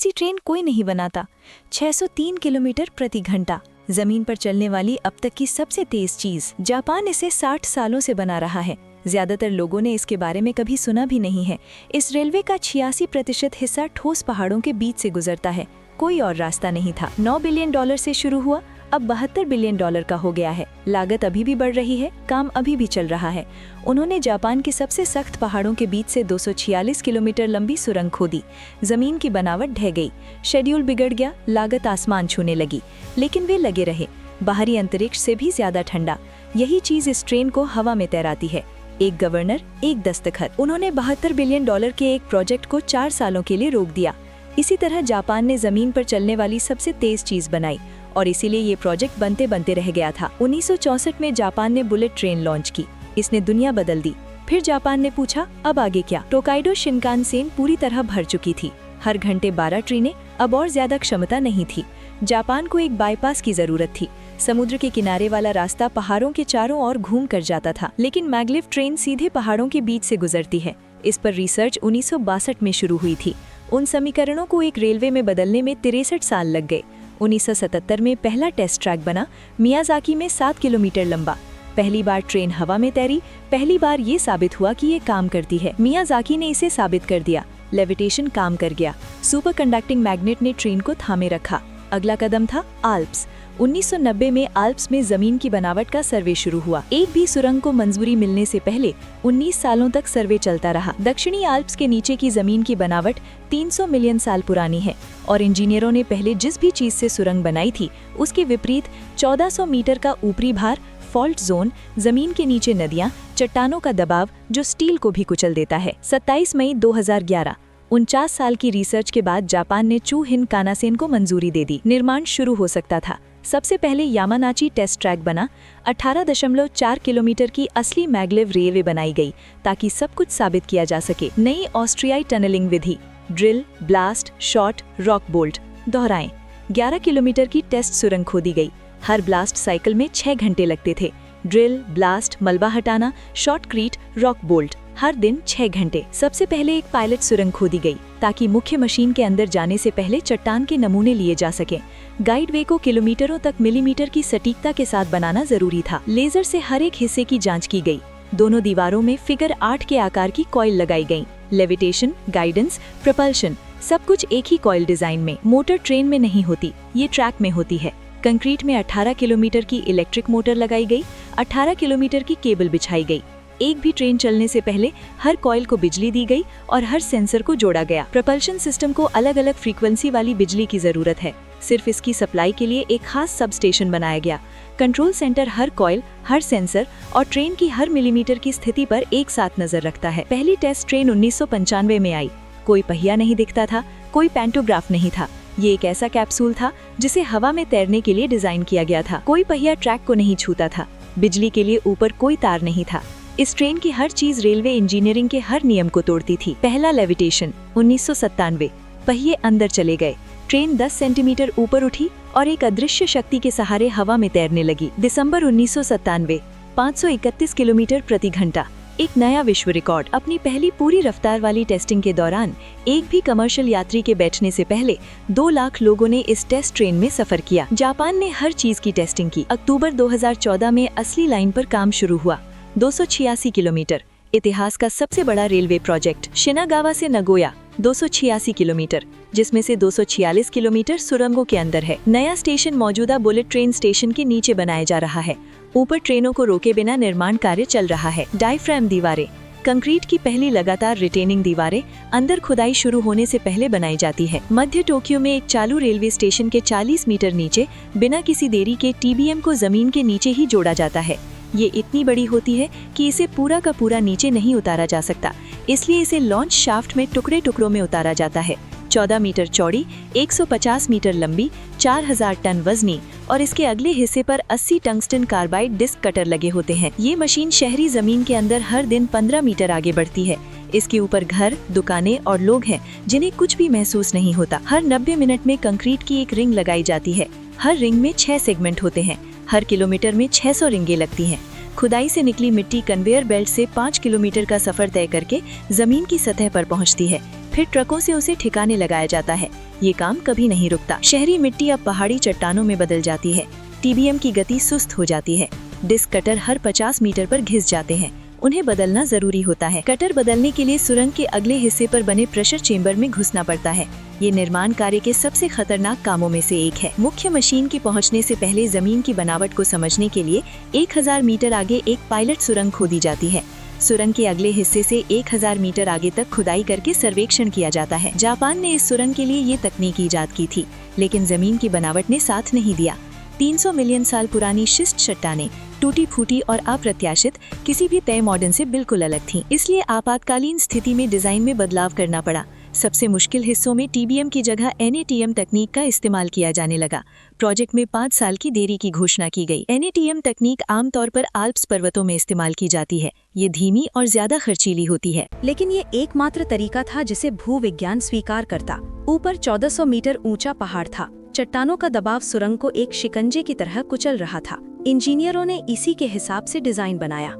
सी train कोई नहीं बनाता। 603 किलोमीटर प्रति घंटा, जमीन पर चलने वाली अब तक की सबसे तेज चीज। जापान इसे 60 सालों से बना रहा है। ज्यादातर लोगों ने इसके बारे में कभी सुना भी नहीं है। इस रेलवे का 86% हिस्सा ठोस पहाड़ों के बीच से गुजरता है। कोई और रास्ता नहीं था। $9 बिलियन से शुरू हुआ, अब $72 बिलियन का हो गया है। लागत अभी भी बढ़ रही है, काम अभी भी चल रहा है। उन्होंने जापान के सबसे सख्त पहाड़ों के बीच से 246 किलोमीटर लंबी सुरंग खोदी। जमीन की बनावट ढह गई, शेड्यूल बिगड़ गया, लागत आसमान छूने लगी, लेकिन वे लगे रहे। बाहरी अंतरिक्ष से भी ज्यादा ठंडा, यही चीज इस ट्रेन को हवा में तैराती है। एक गवर्नर, एक दस्तखत। उन्होंने $72 बिलियन के एक प्रोजेक्ट को 4 सालों के लिए रोक दिया। इसी तरह जापान ने जमीन पर चलने वाली सबसे तेज चीज बनाई और इसीलिए ये प्रोजेक्ट बनते बनते रह गया था। 1964 में जापान ने बुलेट ट्रेन लॉन्च की। इसने दुनिया बदल दी। फिर जापान ने पूछा, अब आगे क्या? टोकाइडो शिनकानसेन पूरी तरह भर चुकी थी। हर घंटे 12 ट्रेनें, अब और ज्यादा क्षमता नहीं थी। जापान को एक बाईपास की जरूरत थी। समुद्र के किनारे वाला रास्ता पहाड़ों के चारों ओर घूम कर जाता था, लेकिन मैग्लेव ट्रेन सीधे पहाड़ों के बीच से गुजरती है। इस पर रिसर्च 1962 में शुरू हुई थी। उन समीकरणों को एक रेलवे में बदलने में 63 साल लग गए। 1977 में पहला टेस्ट ट्रैक बना, मियाजाकी में 7 किलोमीटर लंबा। पहली बार ट्रेन हवा में तैरी, पहली बार ये साबित हुआ कि ये काम करती है। मियाजाकी ने इसे साबित कर दिया। लेविटेशन काम कर गया। सुपर कंडक्टिंग मैग्नेट ने ट्रेन को थामे रखा। अगला कदम था आल्प्स। 1990 में आल्प्स में जमीन की बनावट का सर्वे शुरू हुआ। एक भी सुरंग को मंजूरी मिलने से पहले 19 सालों तक सर्वे चलता रहा। दक्षिणी आल्प्स के नीचे की जमीन की बनावट 300 मिलियन साल पुरानी है और इंजीनियरों ने पहले जिस भी चीज से सुरंग बनाई थी उसके विपरीत 1400 मीटर का ऊपरी भार, फॉल्ट जोन, जमीन के नीचे नदियां, चट्टानों का दबाव जो स्टील को भी कुचल देता है। 27 मई 2011, 49 साल की रिसर्च के बाद जापान ने चू हिन कानासेन को मंजूरी दे दी। निर्माण शुरू हो सकता था। सबसे पहले यामानाची टेस्ट ट्रैक बना। 18.4 किलोमीटर की असली मैग्लेव रेलवे बनाई गई ताकि सब कुछ साबित किया जा सके। नई ऑस्ट्रियाई टनलिंग विधि, drill, blast, shot, rock bolt दोहराएं। 11 किलोमीटर की टेस्ट सुरंग खोदी गई। हर ब्लास्ट साइकिल में 6 घंटे लगते थे। ड्रिल, ब्लास्ट, मलबा हटाना, शॉटक्रीट, रॉक बोल्ट, हर दिन 6 घंटे। सबसे पहले एक पायलट सुरंग खोदी गई ताकि मुख्य मशीन के अंदर जाने से पहले चट्टान के नमूने लिए जा सके। गाइड वे को किलोमीटरों तक मिलीमीटर की सटीकता के साथ बनाना जरूरी था। लेजर से हर एक हिस्से की जांच की गई। दोनों दीवारों में फिगर 8 के आकार की कॉइल लगाई गई। लेविटेशन, गाइडेंस, प्रपल्शन सब कुछ एक ही कॉइल डिजाइन में। मोटर ट्रेन में नहीं होती, ये ट्रैक में होती है। कंक्रीट में 18 किलोमीटर की इलेक्ट्रिक मोटर लगाई गई। 18 किलोमीटर की केबल बिछाई गई। एक भी ट्रेन चलने से पहले हर कॉइल को बिजली दी गई और हर सेंसर को जोड़ा गया। प्रपल्शन सिस्टम को अलग अलग फ्रीक्वेंसी वाली बिजली की जरूरत है। सिर्फ इसकी सप्लाई के लिए एक खास सब स्टेशन बनाया गया। कंट्रोल सेंटर हर कॉइल, हर सेंसर और ट्रेन की हर मिलीमीटर की स्थिति पर एक साथ नजर रखता है। पहली टेस्ट ट्रेन 1995 में आई। कोई पहिया नहीं दिखता था, कोई पैंटोग्राफ नहीं था। ये एक ऐसा कैप्सूल था जिसे हवा में तैरने के लिए डिजाइन किया गया था। कोई पहिया ट्रैक को नहीं छूता था। बिजली के लिए ऊपर कोई तार नहीं था। इस ट्रेन की हर चीज रेलवे इंजीनियरिंग के हर नियम को तोड़ती थी। पहला लेविटेशन 1997, पहिए अंदर चले गए। ट्रेन 10 सेंटीमीटर ऊपर उठी और एक अदृश्य शक्ति के सहारे हवा में तैरने लगी। दिसंबर 1997, 531 किलोमीटर प्रति घंटा, एक नया विश्व रिकॉर्ड। अपनी पहली पूरी रफ्तार वाली टेस्टिंग के दौरान एक भी कमर्शियल यात्री के बैठने से पहले 2 लाख लोगों ने इस टेस्ट ट्रेन में सफर किया। जापान ने हर चीज की टेस्टिंग की। अक्टूबर 2014 में असली लाइन पर काम शुरू हुआ। 286 किलोमीटर, इतिहास का सबसे बड़ा रेलवे प्रोजेक्ट। शिनागावा से नगोया 286 किलोमीटर, जिसमें से 246 किलोमीटर सुरंगों के अंदर है। नया स्टेशन मौजूदा बुलेट ट्रेन स्टेशन के नीचे बनाया जा रहा है। ऊपर ट्रेनों को रोके बिना निर्माण कार्य चल रहा है। डायफ्राम दीवारें, कंक्रीट की पहली लगातार रिटेनिंग दीवारें अंदर खुदाई शुरू होने से पहले बनाई जाती है। मध्य टोक्यो में एक चालू रेलवे स्टेशन के 40 मीटर नीचे बिना किसी देरी के TBM को जमीन के नीचे ही जोड़ा जाता है। ये इतनी बड़ी होती है कि इसे पूरा का पूरा नीचे नहीं उतारा जा सकता, इसलिए इसे लॉन्च शाफ्ट में टुकड़े टुकड़ों में उतारा जाता है। 14 मीटर चौड़ी, 150 मीटर लंबी, 4000 टन वजनी और इसके अगले हिस्से पर 80 टंगस्टन कार्बाइड डिस्क कटर लगे होते हैं। ये मशीन शहरी जमीन के अंदर हर दिन 15 मीटर आगे बढ़ती है। इसके ऊपर घर, दुकानें और लोग हैं जिन्हें कुछ भी महसूस नहीं होता। हर 90 मिनट में कंक्रीट की एक रिंग लगाई जाती है। हर रिंग में 6 सेगमेंट होते हैं। हर किलोमीटर में 600 रिंगें लगती हैं। खुदाई से निकली मिट्टी कन्वेयर बेल्ट से 5 किलोमीटर का सफर तय करके जमीन की सतह पर पहुंचती है। फिर ट्रकों से उसे ठिकाने लगाया जाता है। ये काम कभी नहीं रुकता। शहरी मिट्टी अब पहाड़ी चट्टानों में बदल जाती है। टीबीएम की गति सुस्त हो जाती है। डिस्क कटर हर 50 मीटर पर घिस जाते हैं। उन्हें बदलना जरूरी होता है। कटर बदलने के लिए सुरंग के अगले हिस्से पर बने प्रेशर चेंबर में घुसना पड़ता है। ये निर्माण कार्य के सबसे खतरनाक कामों में से एक है। मुख्य मशीन के पहुंचने से पहले जमीन की बनावट को समझने के लिए 1000 मीटर आगे एक पायलट सुरंग खोदी जाती है। सुरंग के अगले हिस्से से 1000 मीटर आगे तक खुदाई करके सर्वेक्षण किया जाता है। जापान ने इस सुरंग के लिए ये तकनीक ईजाद की थी, लेकिन जमीन की बनावट ने साथ नहीं दिया। 300 मिलियन साल पुरानी शिस्ट चट्टानें टूटी फूटी और अप्रत्याशित किसी भी तय मॉडर्न से बिल्कुल अलग थीं। इसलिए आपातकालीन स्थिति में डिजाइन में बदलाव करना पड़ा। सबसे मुश्किल हिस्सों में टीबीएम की जगह NATM तकनीक का इस्तेमाल किया जाने लगा। प्रोजेक्ट में 5 साल की देरी की घोषणा की गई। NATM तकनीक आमतौर पर आल्प्स पर्वतों में इस्तेमाल की जाती है। ये धीमी और ज्यादा खर्चीली होती है, लेकिन ये एकमात्र तरीका था जिसे भूविज्ञान स्वीकार करता। ऊपर 1400 मीटर ऊंचा पहाड़ था। चट्टानों का दबाव सुरंग को एक शिकंजे की तरह कुचल रहा था। इंजीनियरों ने इसी के हिसाब से डिजाइन बनाया।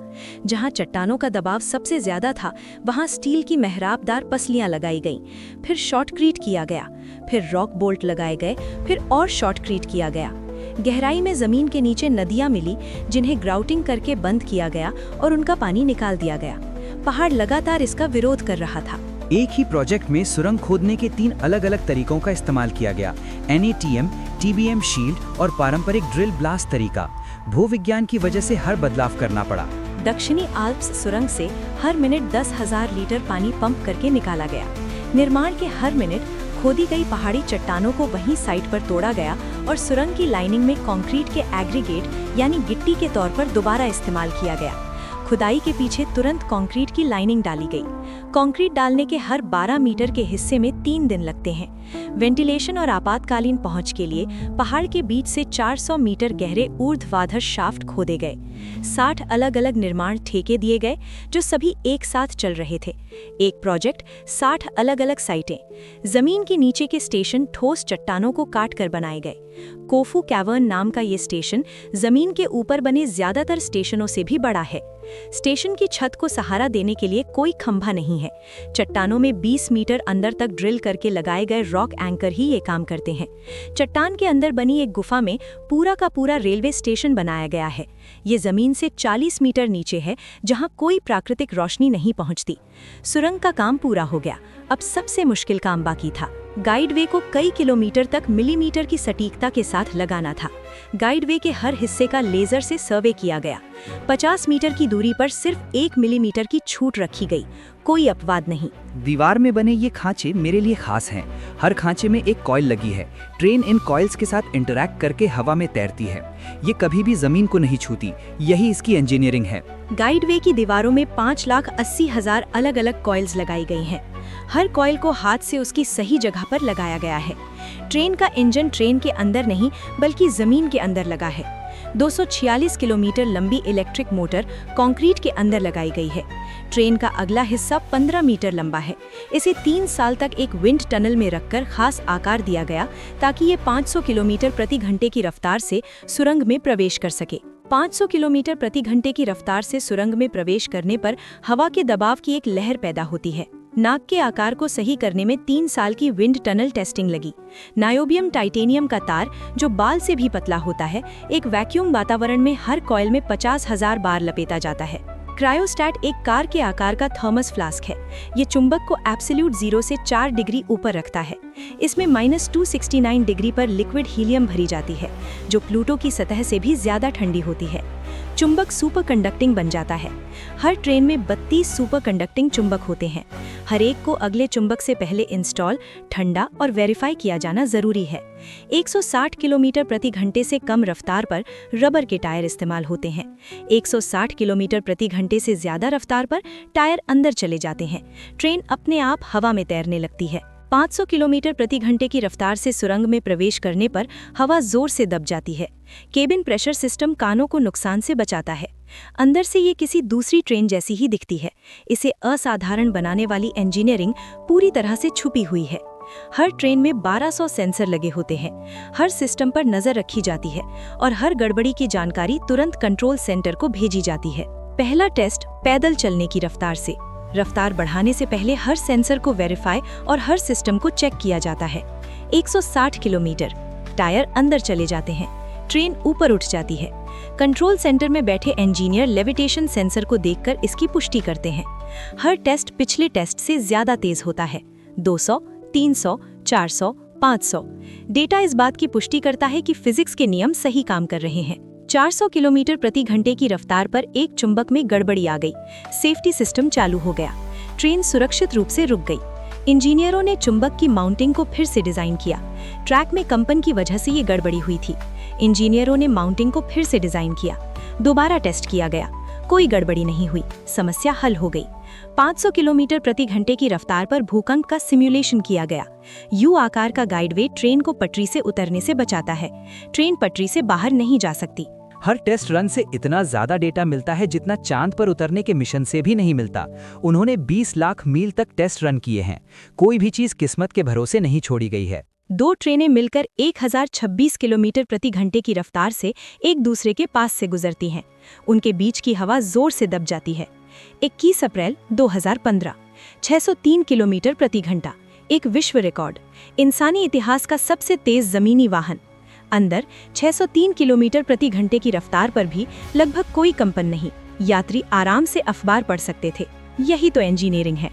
जहां चट्टानों का दबाव सबसे ज्यादा था, वहां स्टील की मेहराबदार पसलियां लगाई गईं। फिर शॉटक्रीट किया गया, फिर रॉक बोल्ट लगाए गए, फिर और शॉटक्रीट किया गया। गहराई में जमीन के नीचे नदियां मिली, जिन्हें ग्राउटिंग करके बंद किया गया और उनका पानी निकाल दिया गया। पहाड़ लगातार इसका विरोध कर रहा था। एक ही प्रोजेक्ट में सुरंग खोदने के 3 अलग-अलग तरीकों का इस्तेमाल किया गया। NATM, TBM शील्ड और पारंपरिक ड्रिल ब्लास्ट तरीका। भूविज्ञान की वजह से हर बदलाव करना पड़ा। दक्षिणी आल्प्स सुरंग से हर मिनट 10,000 लीटर पानी पंप करके निकाला गया। निर्माण के हर मिनट खोदी गई पहाड़ी चट्टानों को वहीं साइट पर तोड़ा गया और सुरंग की लाइनिंग में कंक्रीट के एग्रीगेट यानी गिट्टी के तौर पर दोबारा इस्तेमाल किया गया। खुदाई के पीछे तुरंत कंक्रीट की लाइनिंग डाली गई। कंक्रीट डालने के हर 12 मीटर के हिस्से में 3 दिन लगते हैं। वेंटिलेशन और आपातकालीन पहुंच के लिए पहाड़ के बीच से 400 मीटर गहरे ऊर्ध्वाधर शाफ्ट खोदे गए। 60 अलग अलग निर्माण ठेके दिए गए, जो सभी एक साथ चल रहे थे। एक प्रोजेक्ट, 60 अलग अलग साइटें। जमीन के नीचे के स्टेशन ठोस चट्टानों को काट कर बनाए गए। कोफू कैवर्न नाम का ये स्टेशन जमीन के ऊपर बने ज्यादातर स्टेशनों से भी बड़ा है। स्टेशन की छत को सहारा देने के लिए कोई खंभा नहीं है। चट्टानों में 20 मीटर अंदर तक ड्रिल करके लगाए गए रॉक एंकर ही ये काम करते हैं। चट्टान के अंदर बनी एक गुफा में पूरा का पूरा रेलवे स्टेशन बनाया गया है। ये जमीन से 40 मीटर नीचे है, जहां कोई प्राकृतिक रोशनी नहीं पहुंचती। सुरंग का काम पूरा हो गया। अब सबसे मुश्किल काम बाकी था। गाइडवे को कई किलोमीटर तक मिलीमीटर की सटीकता के साथ लगाना था। गाइडवे के हर हिस्से का लेजर से सर्वे किया गया। 50 मीटर की दूरी पर सिर्फ 1 मिलीमीटर की छूट रखी गई। कोई अपवाद नहीं। दीवार में बने ये खांचे मेरे लिए खास हैं। हर खांचे में एक कॉइल लगी है। ट्रेन इन कॉइल्स के साथ इंटरैक्ट करके हवा में तैरती है। ये कभी भी जमीन को नहीं छूती। यही इसकी इंजीनियरिंग है। गाइडवे की दीवारों में 5,80,000 अलग अलग कॉइल्स लगाई गई हैं। हर कॉइल को हाथ से उसकी सही जगह पर लगाया गया है। ट्रेन का इंजन ट्रेन के अंदर नहीं, बल्कि जमीन के अंदर लगा है। 246 किलोमीटर लंबी इलेक्ट्रिक मोटर कंक्रीट के अंदर लगाई गई है। ट्रेन का अगला हिस्सा 15 मीटर लंबा है। इसे 3 साल तक एक विंड टनल में रखकर खास आकार दिया गया, ताकि ये 500 किलोमीटर प्रति घंटे की रफ्तार से सुरंग में प्रवेश कर सके। 500 किलोमीटर प्रति घंटे की रफ्तार से सुरंग में प्रवेश करने पर हवा के दबाव की एक लहर पैदा होती है। नाक के आकार को सही करने में 3 साल की विंड टनल टेस्टिंग लगी। नायोबियम टाइटेनियम का तार, जो बाल से भी पतला होता है, एक वैक्यूम वातावरण में हर कॉइल में 50,000 बार लपेटा जाता है। क्रायोस्टैट एक कार के आकार का थर्मस फ्लास्क है। ये चुंबक को एब्सोल्यूट 0 से 4 डिग्री ऊपर रखता है। इसमें -269 डिग्री पर लिक्विड हीलियम भरी जाती है, जो प्लूटो की सतह से भी ज्यादा ठंडी होती है। चुंबक सुपर कंडक्टिंग बन जाता है। हर ट्रेन में 32 सुपर कंडक्टिंग चुंबक होते हैं। हर एक को अगले चुंबक से पहले इंस्टॉल, ठंडा और वेरीफाई किया जाना जरूरी है। 160 किलोमीटर प्रति घंटे से कम रफ्तार पर रबर के टायर इस्तेमाल होते हैं। 160 किलोमीटर प्रति घंटे से ज्यादा रफ्तार पर टायर अंदर चले जाते हैं। ट्रेन अपने आप हवा में तैरने लगती है। 500 किलोमीटर प्रति घंटे की रफ्तार से सुरंग में प्रवेश करने पर हवा जोर से दब जाती है। केबिन प्रेशर सिस्टम कानों को नुकसान से बचाता है। अंदर से ये किसी दूसरी ट्रेन जैसी ही दिखती है। इसे असाधारण बनाने वाली इंजीनियरिंग पूरी तरह से छुपी हुई है। हर ट्रेन में 1200 सेंसर लगे होते हैं। हर सिस्टम पर नजर रखी जाती है और हर गड़बड़ी की जानकारी तुरंत कंट्रोल सेंटर को भेजी जाती है। पहला टेस्ट पैदल चलने की रफ्तार से। रफ्तार बढ़ाने से पहले हर सेंसर को वेरीफाई और हर सिस्टम को चेक किया जाता है। 160 किलोमीटर। टायर अंदर चले जाते हैं, ट्रेन ऊपर उठ जाती है। कंट्रोल सेंटर में बैठे इंजीनियर लेविटेशन सेंसर को देखकर इसकी पुष्टि करते हैं। हर टेस्ट पिछले टेस्ट से ज्यादा तेज होता है। 200, 300, 400, 500। डेटा इस बात की पुष्टि करता है कि फिजिक्स के नियम सही काम कर रहे हैं। 400 किलोमीटर प्रति घंटे की रफ्तार पर एक चुंबक में गड़बड़ी आ गई। सेफ्टी सिस्टम चालू हो गया। ट्रेन सुरक्षित रूप से रुक गई। इंजीनियरों ने चुंबक की माउंटिंग को फिर से डिजाइन किया। ट्रैक में कंपन की वजह से ये गड़बड़ी हुई थी। इंजीनियरों ने माउंटिंग को फिर से डिजाइन किया। दोबारा टेस्ट किया गया, कोई गड़बड़ी नहीं हुई, समस्या हल हो गई। 500 किलोमीटर प्रति घंटे की रफ्तार पर भूकंप का सिमुलेशन किया गया। यू आकार का गाइडवे ट्रेन को पटरी से उतरने से बचाता है। ट्रेन पटरी से बाहर नहीं जा सकती। हर टेस्ट रन से इतना ज्यादा डेटा मिलता है जितना चांद पर उतरने के मिशन से भी नहीं मिलता। उन्होंने 20 लाख मील तक टेस्ट रन किए हैं। कोई भी चीज किस्मत के भरोसे नहीं छोड़ी गई है। 2 ट्रेनें मिलकर 1026 किलोमीटर प्रति घंटे की रफ्तार से एक दूसरे के पास से गुजरती हैं। उनके बीच की हवा जोर से दब जाती है। 21 अप्रैल 2015, 603 किलोमीटर प्रति घंटा, एक विश्व रिकॉर्ड। इंसानी इतिहास का सबसे तेज जमीनी वाहन। अंदर 603 किलोमीटर प्रति घंटे की रफ्तार पर भी लगभग कोई कंपन नहीं। यात्री आराम से अखबार पढ़ सकते थे। यही तो इंजीनियरिंग है।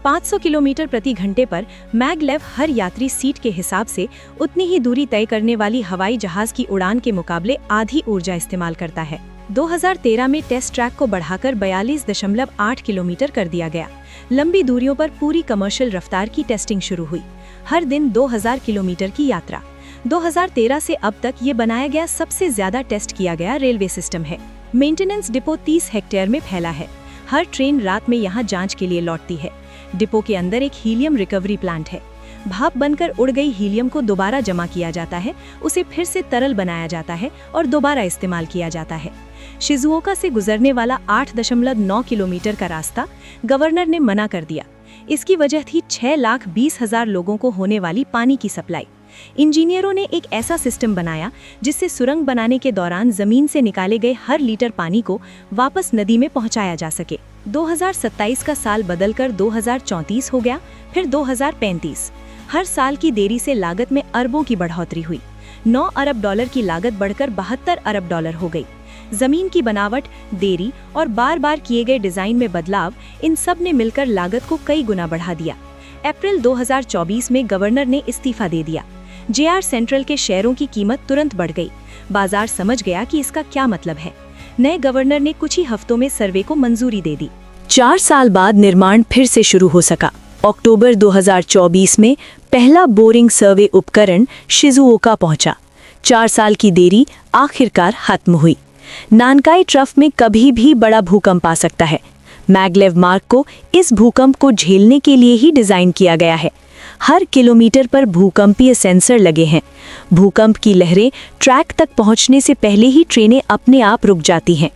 500 किलोमीटर प्रति घंटे पर मैगलेव हर यात्री सीट के हिसाब से उतनी ही दूरी तय करने वाली हवाई जहाज की उड़ान के मुकाबले आधी ऊर्जा इस्तेमाल करता है। 2013 में टेस्ट ट्रैक को बढ़ाकर 42.8 किलोमीटर कर दिया गया। लंबी दूरियों पर पूरी कमर्शियल रफ्तार की टेस्टिंग शुरू हुई। हर दिन 2000 किलोमीटर की यात्रा। 2013 से अब तक ये बनाया गया सबसे ज्यादा टेस्ट किया गया रेलवे सिस्टम है। मेंटेनेंस डिपो 30 हेक्टेयर में फैला है। हर ट्रेन रात में यहाँ जांच के लिए लौटती है। डिपो के अंदर एक हीलियम रिकवरी प्लांट है। भाप बनकर उड़ गई हीलियम को दोबारा जमा किया जाता है, उसे फिर से तरल बनाया जाता है और दोबारा इस्तेमाल किया जाता है। शिजुओका से गुजरने वाला 8.9 किलोमीटर का रास्ता गवर्नर ने मना कर दिया। इसकी वजह थी 6,20,000 लोगों को होने वाली पानी की सप्लाई। इंजीनियरों ने एक ऐसा सिस्टम बनाया जिससे सुरंग बनाने के दौरान जमीन से निकाले गए हर लीटर पानी को वापस नदी में पहुंचाया जा सके। 2027 का साल बदलकर 2034 हो गया, फिर 2035। हर साल की देरी से लागत में अरबों की बढ़ोतरी हुई। 9 अरब डॉलर की लागत बढ़कर 72 अरब डॉलर हो गई। जमीन की बनावट, देरी और बार बार किए गए डिजाइन में बदलाव, इन सब ने मिलकर लागत को कई गुना बढ़ा दिया। अप्रैल 2024 में गवर्नर ने इस्तीफा दे दिया। JR सेंट्रल के शेयरों की कीमत तुरंत बढ़ गई। बाजार समझ गया कि इसका क्या मतलब है। नए गवर्नर ने कुछ ही हफ्तों में सर्वे को मंजूरी दे दी। 4 साल बाद निर्माण फिर से शुरू हो सका। अक्टूबर 2024 में पहला बोरिंग सर्वे उपकरण शिजुओका पहुंचा। 4 साल की देरी आखिरकार खत्म हुई। नानकाई ट्रफ में कभी भी बड़ा भूकंप आ सकता है। मैगलेव मार्ग को इस भूकंप को झेलने के लिए ही डिजाइन किया गया है। हर किलोमीटर पर भूकंपीय सेंसर लगे हैं। भूकंप की लहरें ट्रैक तक पहुंचने से पहले ही ट्रेनें अपने आप रुक जाती हैं।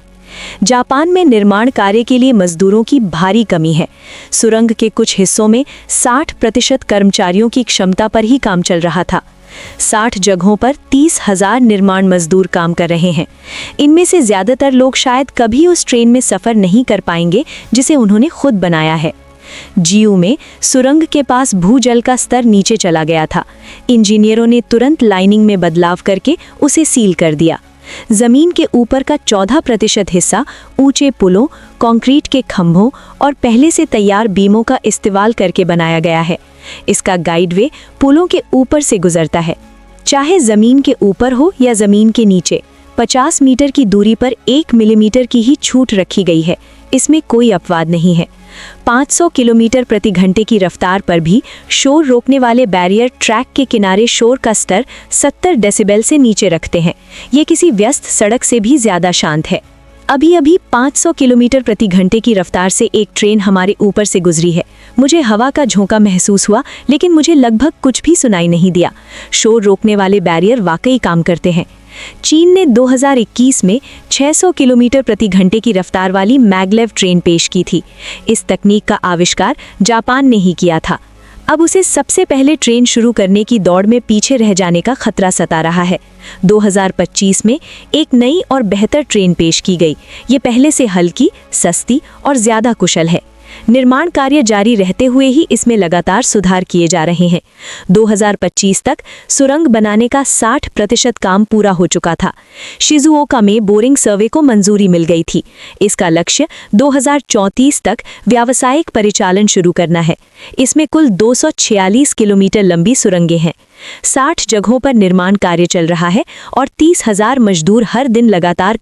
जापान में निर्माण कार्य के लिए मजदूरों की भारी कमी है। सुरंग के कुछ हिस्सों में 60% कर्मचारियों की क्षमता पर ही काम चल रहा था। 60 जगहों पर 30,000 निर्माण मजदूर काम कर रहे हैं। इनमें से ज्यादातर लोग शायद कभी उस ट्रेन में सफर नहीं कर पाएंगे जिसे उन्होंने खुद बनाया है। जीयू में सुरंग के पास भूजल का स्तर नीचे चला गया था। इंजीनियरों ने तुरंत लाइनिंग में बदलाव करके उसे सील कर दिया। जमीन के ऊपर का 14% हिस्सा ऊंचे पुलों, कंक्रीट के खंभों और पहले से तैयार बीमों का इस्तेमाल करके बनाया गया है। इसका गाइडवे पुलों के ऊपर से गुजरता है। चाहे जमीन के ऊपर हो या जमीन के नीचे, 50 मीटर की दूरी पर 1 मिलीमीटर की ही छूट रखी गई है। इसमें कोई अपवाद नहीं है। 500 किलोमीटर प्रति घंटे की रफ्तार पर भी शोर रोकने वाले बैरियर ट्रैक के किनारे शोर का स्तर 70 डेसिबल से नीचे रखते हैं। ये किसी व्यस्त सड़क से भी ज्यादा शांत है। अभी 500 किलोमीटर प्रति घंटे की रफ्तार से एक ट्रेन हमारे ऊपर से गुजरी है। मुझे हवा का झोंका महसूस हुआ, लेकिन मुझे लगभग कुछ भी सुनाई नहीं दिया। शोर रोकने वाले बैरियर वाकई काम करते हैं। चीन ने 2021 में 600 किलोमीटर प्रति घंटे की रफ्तार वाली मैगलेव ट्रेन पेश की थी। इस तकनीक का आविष्कार जापान ने ही किया था। अब उसे सबसे पहले ट्रेन शुरू करने की दौड़ में पीछे रह जाने का खतरा सता रहा है। 2025 में एक नई और बेहतर ट्रेन पेश की गई। ये पहले से हल्की, सस्ती और ज्यादा कुशल है। निर्माण कार्य जारी रहते हुए ही इसमें लगातार सुधार किए जा रहे हैं। 2025 तक सुरंग बनाने का 60% काम पूरा हो चुका था। शिजुओका में बोरिंग सर्वे को मंजूरी मिल गई थी। इसका लक्ष्य 2034 तक व्यावसायिक परिचालन शुरू करना है। इसमें कुल 246 किलोमीटर लंबी सुरंगें हैं। 60 जगहों पर निर्माण कार्य चल रहा है और 30,000 मजदूर हर दिन लगातार